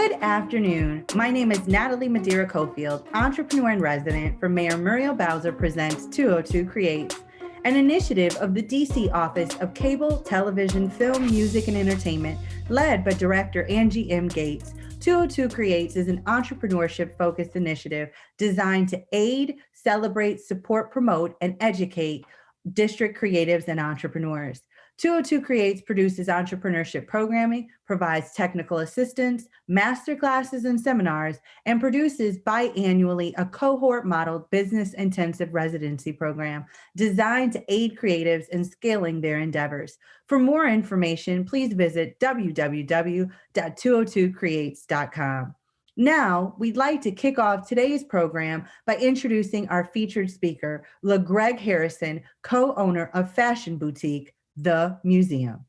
Good afternoon. My name is Natalie Madeira Cofield, entrepreneur and resident for Mayor Muriel Bowser Presents 202Creates, an initiative of the DC Office of Cable, Television, Film, Music, and Entertainment, led by director Angie M. Gates. 202Creates is an entrepreneurship-focused initiative designed to aid, celebrate, support, promote, and educate district creatives and entrepreneurs. 202Creates produces entrepreneurship programming, provides technical assistance, masterclasses and seminars, and produces biannually a cohort-modeled business-intensive residency program designed to aid creatives in scaling their endeavors. For more information, please visit www.202creates.com. Now, we'd like to kick off today's program by introducing our featured speaker, LeGreg Harrison, co-owner of fashion boutique, The Museum.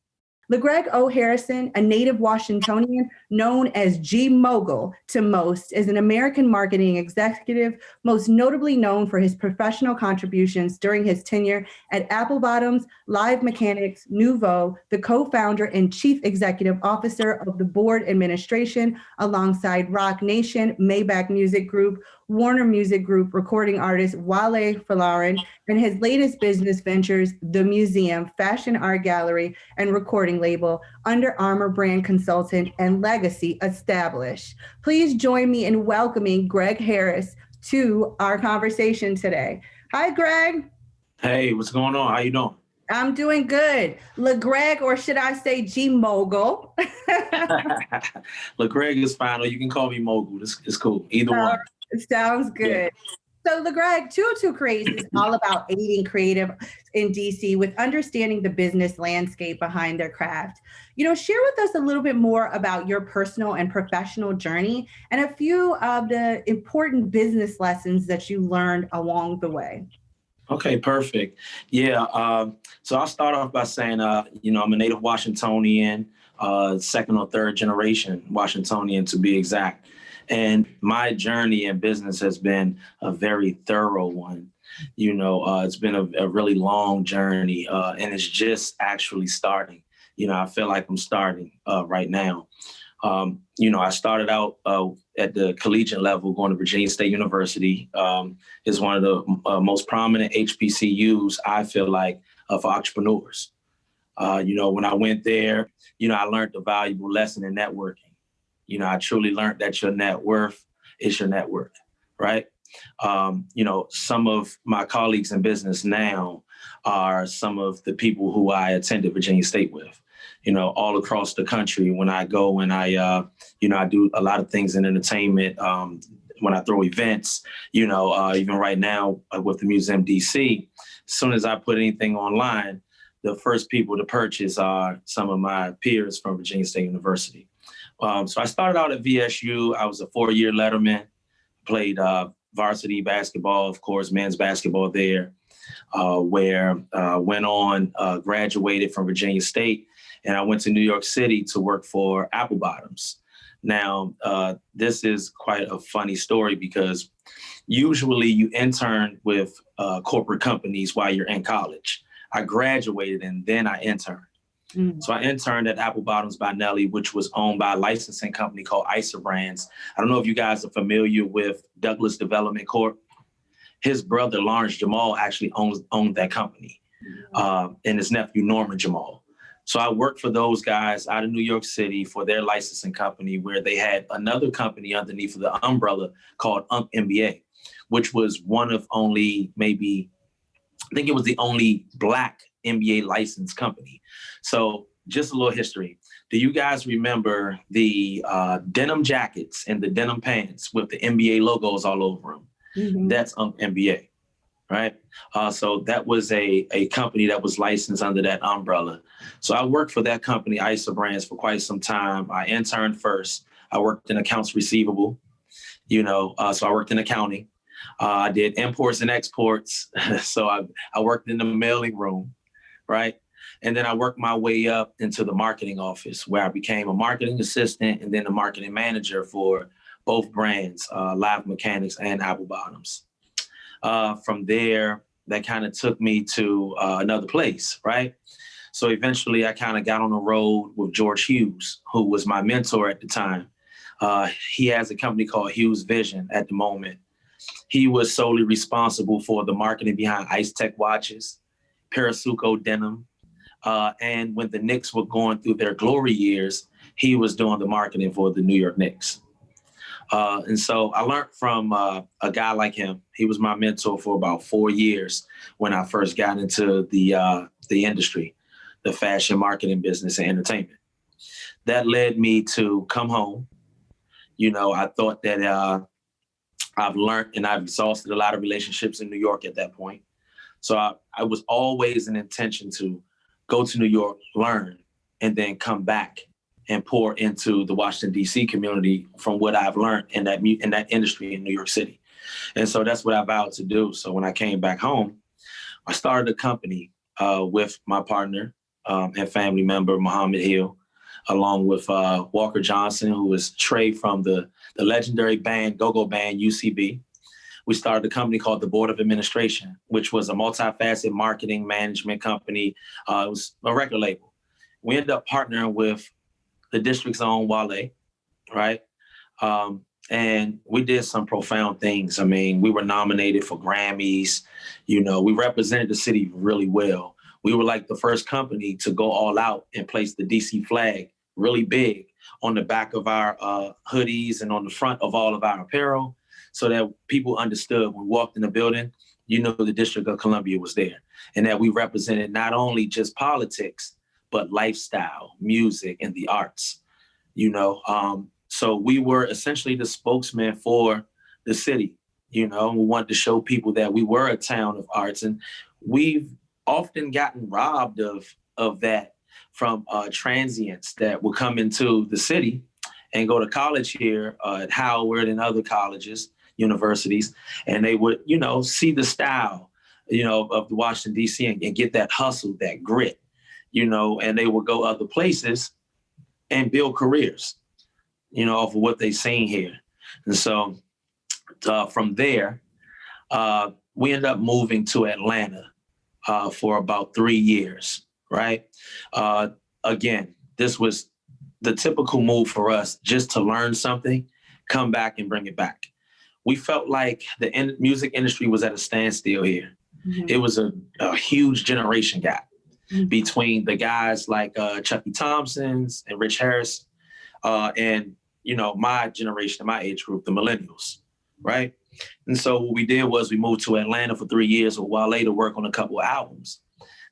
LeGreg O. Harrison, a native Washingtonian known as G Mogul to most, is an American marketing executive, most notably known for his professional contributions during his tenure at Apple Bottoms, Live Mechanics, Nuvo, the co-founder and chief executive officer of the board administration, alongside Roc Nation, Maybach Music Group, Warner Music Group recording artist Wale Folarin, and his latest business ventures, The Museum, fashion art gallery, and recording label, Under Armour brand consultant, and legacy established. Please join me in welcoming Greg Harris to our conversation today. Hi, Greg. Hey, what's going on? How you doing? I'm doing good. LeGreg, or should I say G Mogul? LeGreg is fine, or you can call me Mogul. It's cool. Either one. Sounds good. Yeah. So LeGreg, 202Creates is all about aiding creative in DC with understanding the business landscape behind their craft. Share with us a little bit more about your personal and professional journey and a few of the important business lessons that you learned along the way. Okay, perfect. Yeah. So I'll start off by saying, I'm a native Washingtonian, second or third generation Washingtonian to be exact. And my journey in business has been a very thorough one. It's been a really long journey, and it's just actually starting. I feel like I'm starting right now. I started out at the collegiate level, going to Virginia State University. Is one of the most prominent HBCUs, I feel like, for entrepreneurs. When I went there, I learned the valuable lesson in networking. I truly learned that your net worth is your net worth, right? Some of my colleagues in business now are some of the people who I attended Virginia State with, all across the country. When I go and I do a lot of things in entertainment, when I throw events, even right now with the Museum DC, as soon as I put anything online, the first people to purchase are some of my peers from Virginia State University. So I started out at VSU. I was a 4-year letterman, played varsity basketball, of course, men's basketball there, where went on, graduated from Virginia State, and I went to New York City to work for Apple Bottoms. Now, this is quite a funny story because usually you intern with corporate companies while you're in college. I graduated and then I interned. So I interned at Apple Bottoms by Nelly, which was owned by a licensing company called Icer Brands. I don't know if you guys are familiar with Douglas Development Corp. His brother, Lawrence Jamal, actually owned that company, and his nephew, Norman Jamal. So I worked for those guys out of New York City for their licensing company, where they had another company underneath of the umbrella called MBA, which was one of only maybe, I think it was the only Black MBA licensed company. So just a little history. Do you guys remember the denim jackets and the denim pants with the MBA logos all over them? Mm-hmm. That's MBA, right? So that was a company that was licensed under that umbrella. So I worked for that company, Icer Brands, for quite some time. I interned first. I worked in accounts receivable, so I worked in accounting. I did imports and exports. So I worked in the mailing room, right? And then I worked my way up into the marketing office, where I became a marketing assistant and then a marketing manager for both brands, Live Mechanics and Apple Bottoms. From there, that kind of took me to another place, right? So eventually I kind of got on the road with George Hughes, who was my mentor at the time. He has a company called Hughes Vision at the moment. He was solely responsible for the marketing behind Ice Tech watches, Parasuco denim. And when the Knicks were going through their glory years, he was doing the marketing for the New York Knicks. And so I learned from a guy like him. He was my mentor for about 4 years when I first got into the industry, the fashion marketing business and entertainment. That led me to come home. You know, I thought that I've learned and I've exhausted a lot of relationships in New York at that point. So I was always an intention to go to New York, learn, and then come back and pour into the Washington, D.C. community from what I've learned in that industry in New York City. And so that's what I vowed to do. So when I came back home, I started a company with my partner and family member, Muhammad Hill, along with Walker Johnson, who was Trey from the legendary band, go-go band, UCB. We started a company called the Board of Administration, which was a multifaceted marketing management company. It was a record label. We ended up partnering with the district's own Wale, right? And we did some profound things. I mean, we were nominated for Grammys. You know, we represented the city really well. We were like the first company to go all out and place the DC flag really big on the back of our hoodies and on the front of all of our apparel, so that people understood when we walked in the building, you know, the District of Columbia was there, and that we represented not only just politics, but lifestyle, music, and the arts, you know. So we were essentially the spokesman for the city, you know. We wanted to show people that we were a town of arts, and we've often gotten robbed of that from transients that would come into the city and go to college here at Howard and other colleges, universities, and they would, you know, see the style, you know, of the Washington, D.C. and get that hustle, that grit, you know, and they would go other places and build careers, you know, off of what they've seen here. And so from there, we ended up moving to Atlanta for about 3 years, right? Again, this was the typical move for us, just to learn something, come back and bring it back. We felt like the music industry was at a standstill here. Mm-hmm. It was a huge generation gap between the guys like Chucky Thompson's and Rich Harris and, you know, my generation, my age group, the millennials, right? And so what we did was we moved to Atlanta for 3 years with Wale to work on a couple of albums.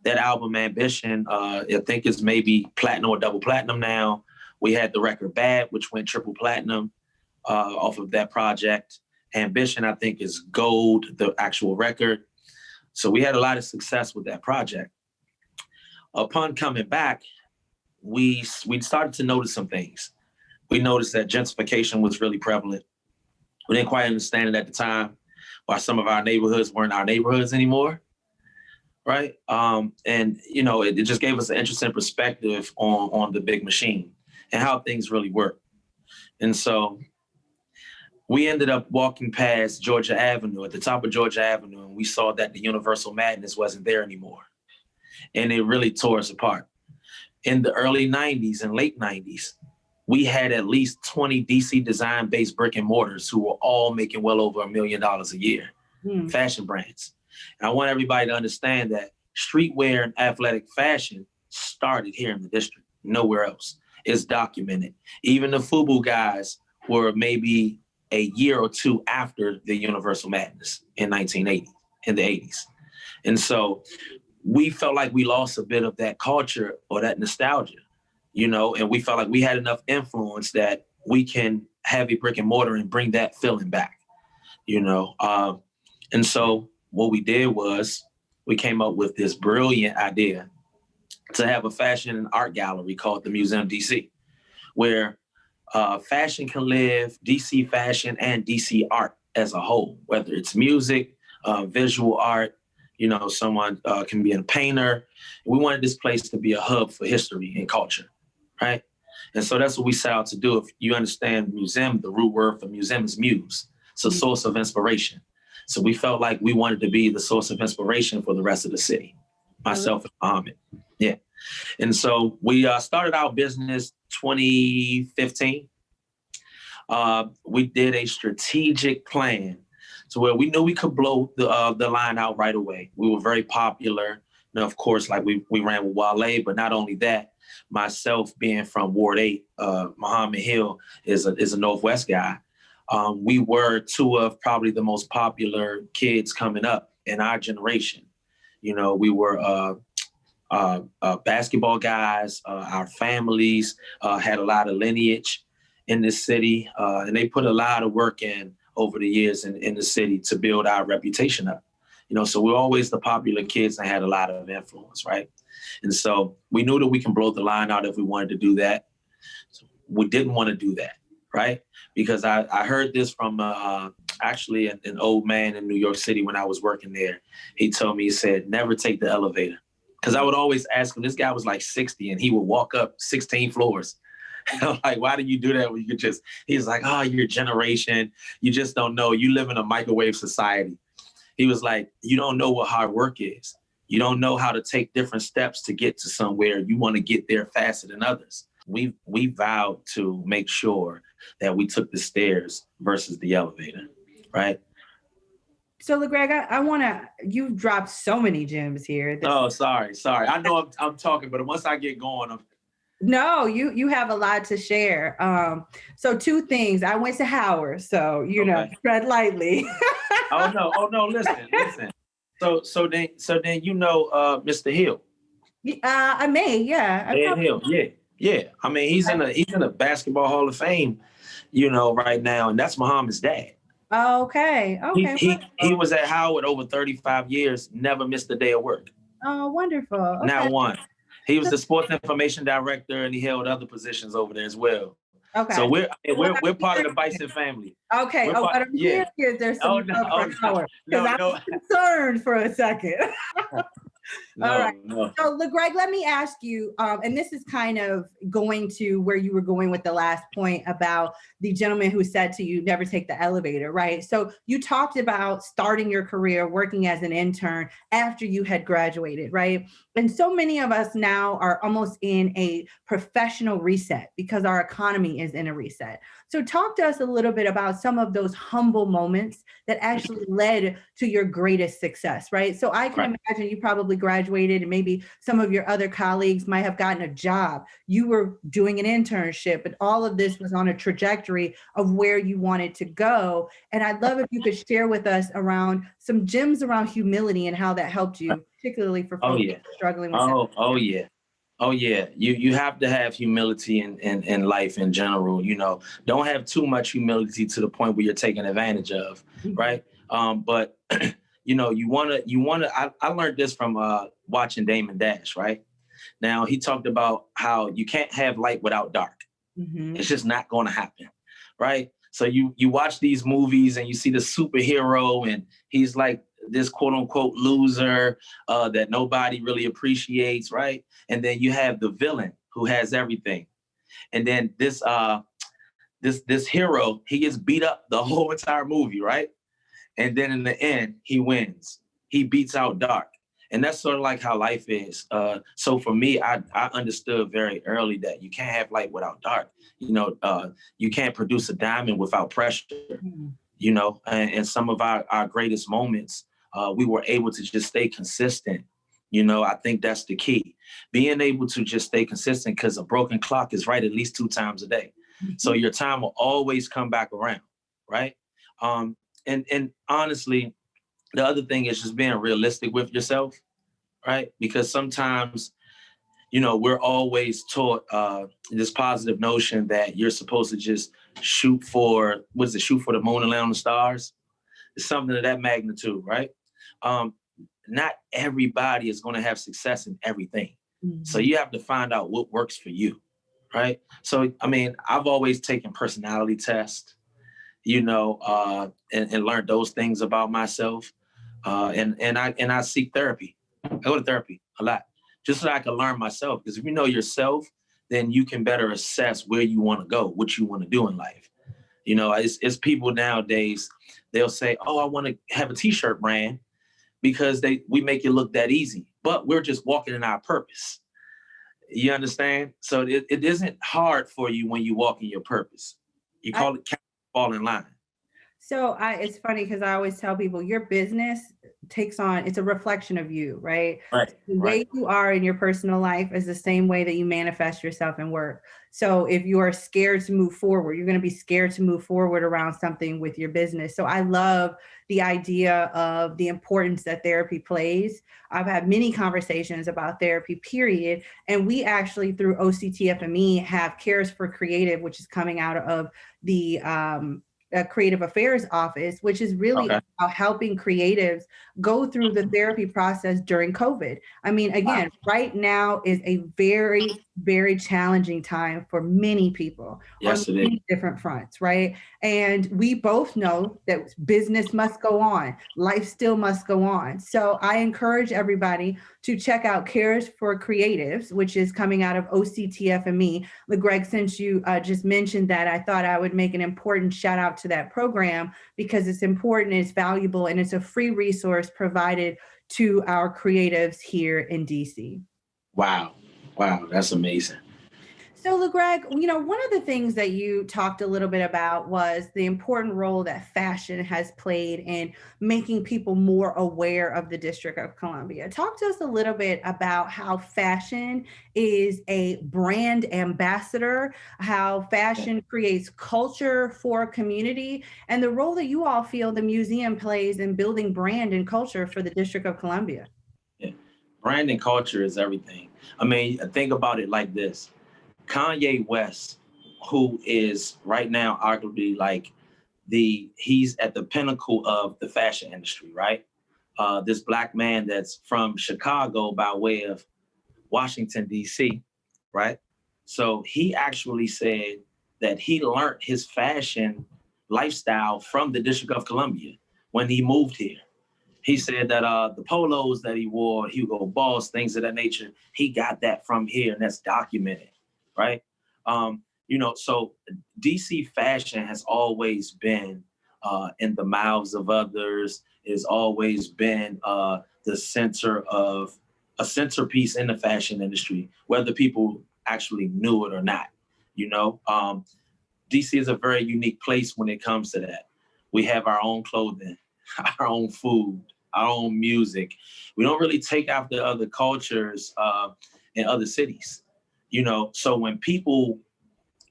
That album, Ambition, I think is maybe platinum or double platinum now. We had the record Bad, which went triple platinum off of that project. Ambition, I think, is gold, the actual record. So we had a lot of success with that project. Upon coming back, we started to notice some things. We noticed that gentrification was really prevalent. We didn't quite understand it at the time, why some of our neighborhoods weren't our neighborhoods anymore, right? And, you know, it just gave us an interesting perspective on the big machine and how things really work. And so we ended up walking past Georgia Avenue, at the top of Georgia Avenue, and we saw that the Universal Madness wasn't there anymore. And it really tore us apart. In the early 90s and late 90s, we had at least 20 DC design-based brick and mortars who were all making well over $1 million a year, fashion brands. And I want everybody to understand that streetwear and athletic fashion started here in the district, nowhere else. It's documented. Even the FUBU guys were maybe a year or two after the Universal Madness in 1980, in the 80s. And so we felt like we lost a bit of that culture or that nostalgia, you know, and we felt like we had enough influence that we can have a brick and mortar and bring that feeling back, you know. And so what we did was we came up with this brilliant idea to have a fashion and art gallery called the Museum DC, where fashion can live, DC fashion and DC art as a whole, whether it's music, visual art, you know, someone can be a painter. We wanted this place to be a hub for history and culture, right? And so that's what we set out to do. If you understand museum, the root word for museum is muse. It's a source of inspiration. So we felt like we wanted to be the source of inspiration for the rest of the city, myself and Muhammad. Yeah. And so we started our business 2015. we did a strategic plan to where we knew we could blow the line out right away. We were very popular. And of course, like we ran with Wale, but not only that, myself being from Ward 8, Muhammad Hill is a Northwest guy. We were two of probably the most popular kids coming up in our generation. You know, we were basketball guys. Our families had a lot of lineage in this city, and they put a lot of work in over the years in the city to build our reputation up. You know, so we're always the popular kids and had a lot of influence, right? And so we knew that we can blow the line out if we wanted to do that. So we didn't want to do that, right? Because I heard this from actually an old man in New York City when I was working there. He told me, he said, never take the elevator. Because I would always ask him, this guy was like 60 and he would walk up 16 floors. And I'm like, why do you do that when you could just, he's like, oh, your generation, you just don't know. You live in a microwave society. He was like, you don't know what hard work is. You don't know how to take different steps to get to somewhere. You want to get there faster than others. We vowed to make sure that we took the stairs versus the elevator, right? So, LeGreg, I want to, you've dropped so many gems here. Oh, sorry. I know I'm talking, but once I get going, No, you have a lot to share. So two things. I went to Howard, so you know, tread lightly. Oh no, listen. So then you know Mr. Hill. I may, yeah. Hill, yeah. I mean, he's in a basketball Hall of Fame, you know, right now, and that's Muhammad's dad. Okay. He was at Howard over 35 years, never missed a day of work. Oh, wonderful. Okay. Not one. He was the sports information director, and he held other positions over there as well. Okay. So we're part of the Bison family. Okay. What I'm hearing is there's some love for Howard, because I was concerned for a second. All right. No. So, LeGreg, let me ask you, and this is kind of going to where you were going with the last point about the gentleman who said to you, never take the elevator, right? So you talked about starting your career working as an intern after you had graduated, right? And so many of us now are almost in a professional reset because our economy is in a reset. So talk to us a little bit about some of those humble moments that actually led to your greatest success, right? So I can imagine you probably graduated and maybe some of your other colleagues might have gotten a job. You were doing an internship, but all of this was on a trajectory of where you wanted to go. And I'd love if you could share with us around some gems around humility and how that helped you, particularly for folks struggling with Oh yeah. You have to have humility in life in general. You know, don't have too much humility to the point where you're taken advantage of, right? But you know, you wanna. I learned this from watching Damon Dash, right? Now he talked about how you can't have light without dark. Mm-hmm. It's just not going to happen, right? So you watch these movies and you see the superhero and he's like this quote unquote loser that nobody really appreciates, right? And then you have the villain who has everything. And then this hero, he gets beat up the whole entire movie, right? And then in the end, he wins. He beats out dark. And that's sort of like how life is. So for me, I understood very early that you can't have light without dark. You know, you can't produce a diamond without pressure, you know, and some of our greatest moments, we were able to just stay consistent. You know, I think that's the key. Being able to just stay consistent, because a broken clock is right at least 2 times a day. Mm-hmm. So your time will always come back around, right? And honestly, the other thing is just being realistic with yourself, right? Because sometimes, you know, we're always taught this positive notion that you're supposed to just shoot for the moon and land on the stars? It's something of that magnitude, right? Not everybody is going to have success in everything. Mm-hmm. So you have to find out what works for you, right? So, I mean, I've always taken personality tests, you know, and learned those things about myself. And I seek therapy. I go to therapy a lot, just so I can learn myself. Because if you know yourself, then you can better assess where you want to go, what you want to do in life. You know, it's people nowadays, they'll say, oh, I want to have a t-shirt brand because we make it look that easy, but we're just walking in our purpose. You understand? So it isn't hard for you when you walk in your purpose. You call it fall in line. So it's funny because I always tell people your business takes on, it's a reflection of you, right? Right. The way you are in your personal life is the same way that you manifest yourself in work. So if you are scared to move forward, you're going to be scared to move forward around something with your business. So I love the idea of the importance that therapy plays. I've had many conversations about therapy, period. And we actually, through OCTFME, have Cares for Creative, which is coming out of the Creative Affairs Office, which is really about helping creatives go through the therapy process during COVID. I mean, again, right now is a very, very challenging time for many people on many different fronts, right? And we both know that business must go on, life still must go on. So I encourage everybody to check out Cares for Creatives, which is coming out of OCTFME. LeGreg, since you just mentioned that, I thought I would make an important shout out to that program because it's important, it's valuable, and it's a free resource provided to our creatives here in DC. Wow. Wow. That's amazing. So, LeGreg, one of the things that you talked a little bit about was the important role that fashion has played in making people more aware of the District of Columbia. Talk to us a little bit about how fashion is a brand ambassador, how fashion creates culture for a community, and the role that you all feel the museum plays in building brand and culture for the District of Columbia. Yeah. Brand and culture is everything. I mean, think about it like this. Kanye West, who is right now arguably like he's at the pinnacle of the fashion industry, right? This Black man that's from Chicago by way of Washington, D.C., right? So he actually said that he learned his fashion lifestyle from the District of Columbia when he moved here. He said that the polos that he wore, Hugo Boss, things of that nature, he got that from here, and that's documented. Right. So DC fashion has always been in the mouths of others, has always been the center of a centerpiece in the fashion industry, whether people actually knew it or not. DC is a very unique place when it comes to that. We have our own clothing, our own food, our own music. We don't really take after other cultures in other cities. So when people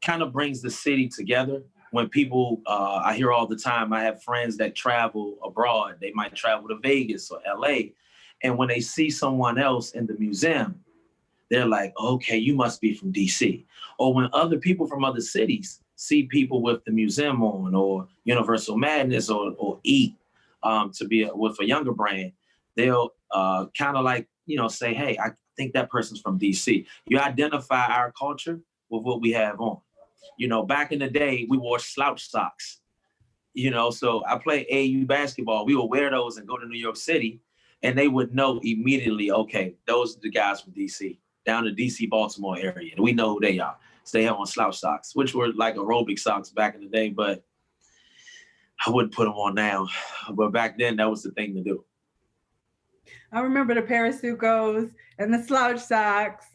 kind of brings the city together, when people, I hear all the time, I have friends that travel abroad, they might travel to Vegas or LA. And when they see someone else in the museum, they're like, okay, you must be from DC. Or when other people from other cities see people with the museum on or Universal Madness or Eat to be with a younger brand, they'll kind of like, say, hey, I think that person's from DC. You identify our culture with what we have on. Back in the day, we wore slouch socks. So I played AAU basketball. We would wear those and go to New York City, and they would know immediately, okay, those are the guys from DC, down the DC, Baltimore area. And we know who they are. So they have on slouch socks, which were like aerobic socks back in the day, but I wouldn't put them on now. But back then, that was the thing to do. I remember the Parasucos and the slouch socks.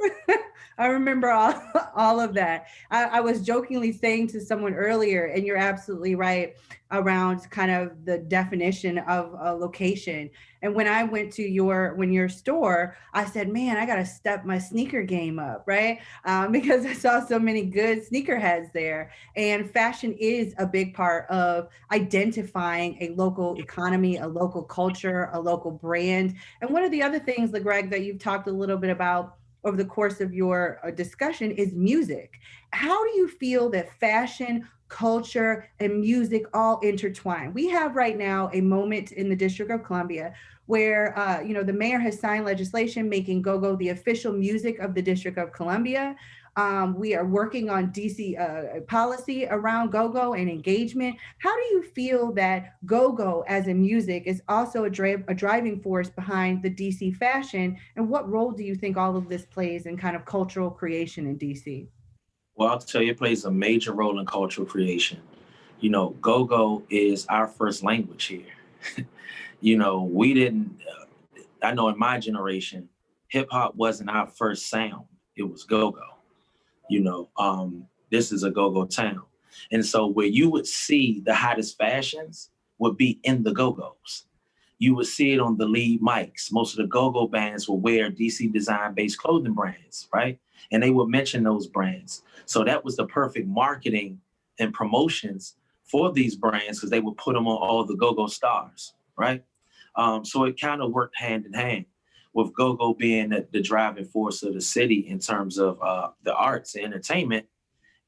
I remember all of that. I was jokingly saying to someone earlier, and you're absolutely right, around kind of the definition of a location. And when I went to your store, I said, man, I got to step my sneaker game up, right? Because I saw so many good sneakerheads there. And fashion is a big part of identifying a local economy, a local culture, a local brand. And one of the other things, LeGreg, that you've talked a little bit about over the course of your discussion is music. How do you feel that fashion, culture, and music all intertwine? We have right now a moment in the District of Columbia where, the mayor has signed legislation making go-go the official music of the District of Columbia. We are working on DC policy around go-go and engagement. How do you feel that go-go as a music is also a driving force behind the DC fashion? And what role do you think all of this plays in kind of cultural creation in DC? Well, I'll tell you, it plays a major role in cultural creation. Go-go is our first language here. We didn't, I know in my generation, hip hop wasn't our first sound. It was go-go. This is a go-go town. And so where you would see the hottest fashions would be in the go-go's. You would see it on the lead mics. Most of the go-go bands will wear DC design-based clothing brands, right? And they would mention those brands. So that was the perfect marketing and promotions for these brands because they would put them on all the go-go stars, right? So it kind of worked hand in hand with go-go being the driving force of the city in terms of the arts and entertainment.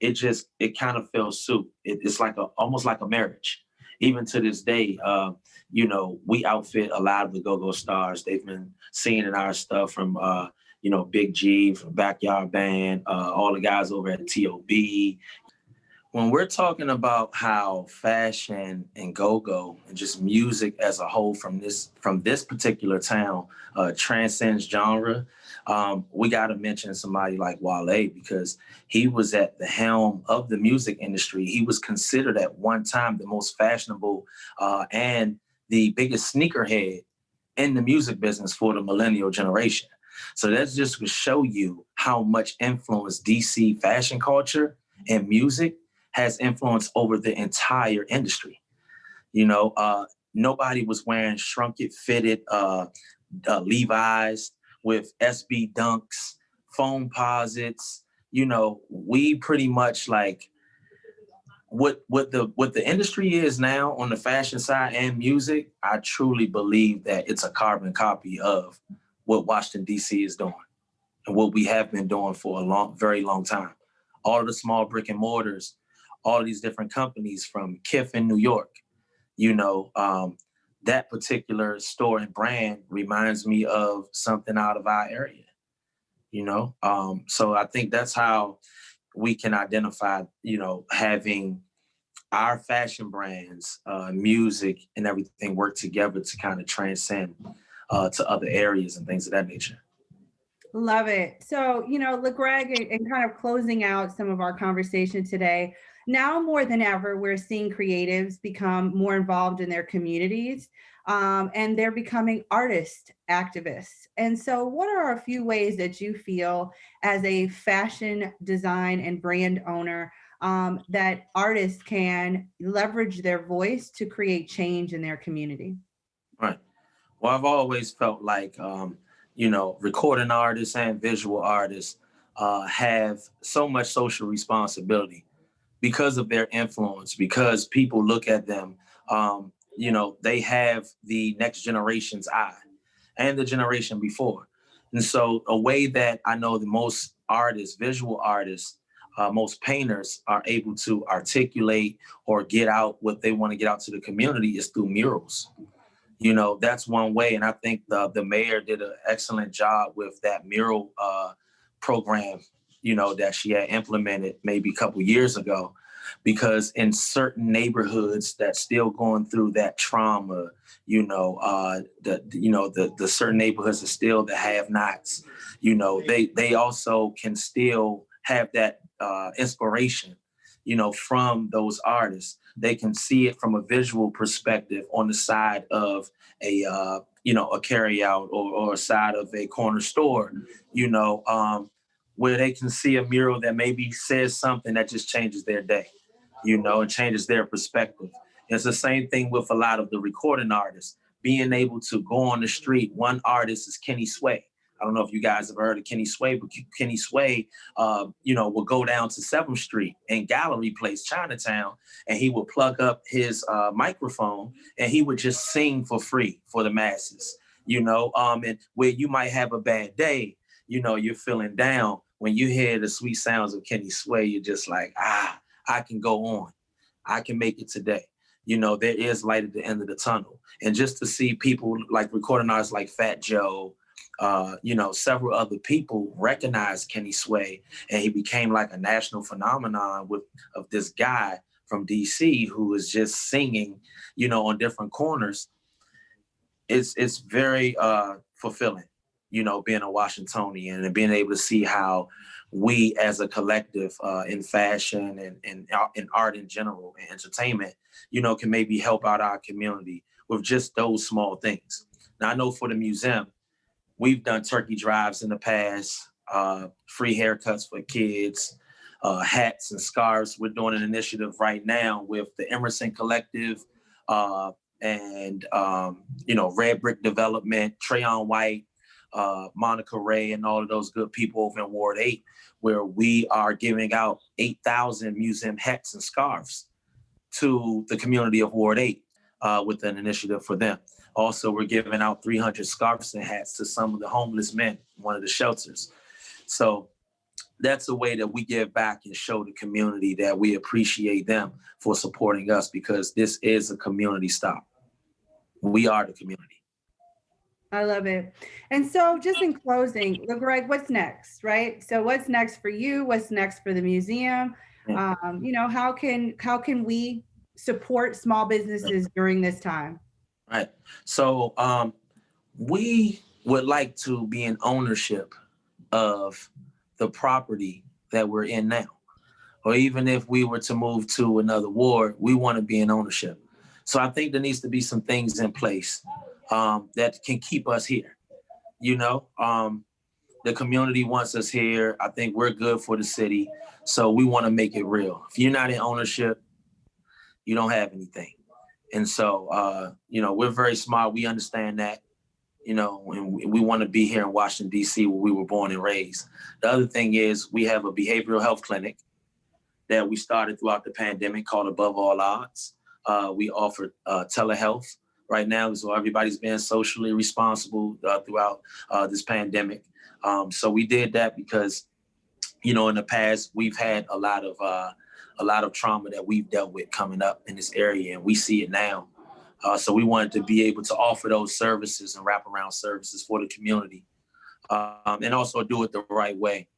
It kind of fell suit. It's like almost like a marriage. Even to this day, we outfit a lot of the go-go stars. They've been seen in our stuff from, Big G, from Backyard Band, all the guys over at TOB. When we're talking about how fashion and go-go and just music as a whole from this particular town transcends genre, we got to mention somebody like Wale because he was at the helm of the music industry. He was considered at one time the most fashionable and the biggest sneakerhead in the music business for the millennial generation. So that's just to show you how much influence DC fashion culture and music has influence over the entire industry. Nobody was wearing shrunken fitted Levi's with SB Dunks, foam posits. We pretty much like what the industry is now on the fashion side and music. I truly believe that it's a carbon copy of what Washington DC is doing and what we have been doing for a very long time. All of the small brick and mortars, all of these different companies from Kif in New York, that particular store and brand reminds me of something out of our area, So I think that's how we can identify, having our fashion brands, music and everything work together to kind of transcend to other areas and things of that nature. Love it. So, LeGreg, and kind of closing out some of our conversation today, now more than ever, we're seeing creatives become more involved in their communities, and they're becoming artist activists. And so what are a few ways that you feel as a fashion design and brand owner that artists can leverage their voice to create change in their community? Right. Well, I've always felt like, recording artists and visual artists have so much social responsibility because of their influence, because people look at them, they have the next generation's eye and the generation before. And so a way that I know the most artists, visual artists, most painters are able to articulate or get out what they want to get out to the community is through murals. That's one way. And I think the mayor did an excellent job with that mural program, that she had implemented maybe a couple years ago, because in certain neighborhoods that's still going through that trauma, the certain neighborhoods are still the have-nots, they also can still have that inspiration, from those artists. They can see it from a visual perspective on the side of a carry out or a side of a corner store, where they can see a mural that maybe says something that just changes their day, and changes their perspective. It's the same thing with a lot of the recording artists, being able to go on the street. One artist is Kenny Sway. I don't know if you guys have heard of Kenny Sway, but Kenny Sway, will go down to 7th Street and Gallery Place, Chinatown, and he would plug up his microphone and he would just sing for free for the masses, and where you might have a bad day, you're feeling down. When you hear the sweet sounds of Kenny Sway, you're just like, I can go on. I can make it today. There is light at the end of the tunnel. And just to see people like recording artists like Fat Joe, several other people recognize Kenny Sway, and he became like a national phenomenon of this guy from DC who is just singing, on different corners. It's very fulfilling, being a Washingtonian and being able to see how we as a collective in fashion and in art in general and entertainment, can maybe help out our community with just those small things. Now, I know for the museum, we've done turkey drives in the past, free haircuts for kids, hats and scarves. We're doing an initiative right now with the Emerson Collective and Red Brick Development, Trayon White, Monica Ray, and all of those good people over in Ward 8, where we are giving out 8,000 museum hats and scarves to the community of Ward 8 with an initiative for them. Also, we're giving out 300 scarves and hats to some of the homeless men in one of the shelters. So that's a way that we give back and show the community that we appreciate them for supporting us, because this is a community stop. We are the community. I love it. And so just in closing, Greg, what's next, right? So what's next for you? What's next for the museum? How can we support small businesses during this time? Right. So we would like to be in ownership of the property that we're in now. Or even if we were to move to another ward, we want to be in ownership. So I think there needs to be some things in place that can keep us here. The community wants us here. I think we're good for the city. So we want to make it real. If you're not in ownership, you don't have anything. And so, we're very smart. We understand that, and we want to be here in Washington, D.C., where we were born and raised. The other thing is we have a behavioral health clinic that we started throughout the pandemic called Above All Odds. We offer telehealth right now, so everybody's being socially responsible throughout this pandemic. So we did that because, in the past, we've had a lot of trauma that we've dealt with coming up in this area, and we see it now. So we wanted to be able to offer those services and wraparound services for the community, and also do it the right way.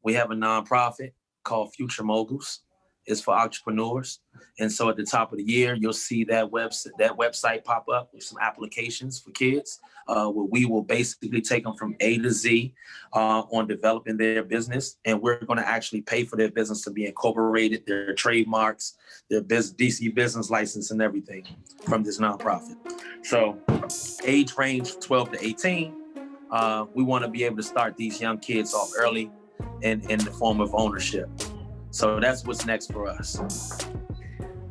We have a nonprofit called Future Moguls. It's for entrepreneurs. And so at the top of the year, you'll see that website pop up with some applications for kids, where we will basically take them from A to Z on developing their business. And we're going to actually pay for their business to be incorporated, their trademarks, their DC business license and everything from this nonprofit. So age range 12 to 18, we want to be able to start these young kids off early in the form of ownership. So that's what's next for us.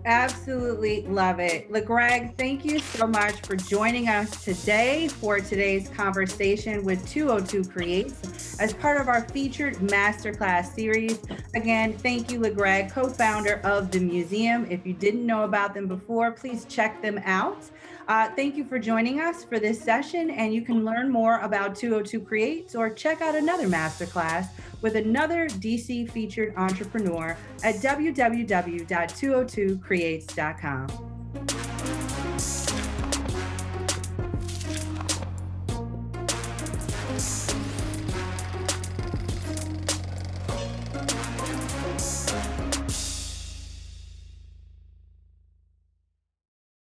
Absolutely love it. Greg, thank you so much for joining us today for today's conversation with 202Creates as part of our featured masterclass series. Again, thank you, Greg, co-founder of the museum. If you didn't know about them before, please check them out. Thank you for joining us for this session, and you can learn more about 202Creates or check out another masterclass with another DC featured entrepreneur at www.202creates.com.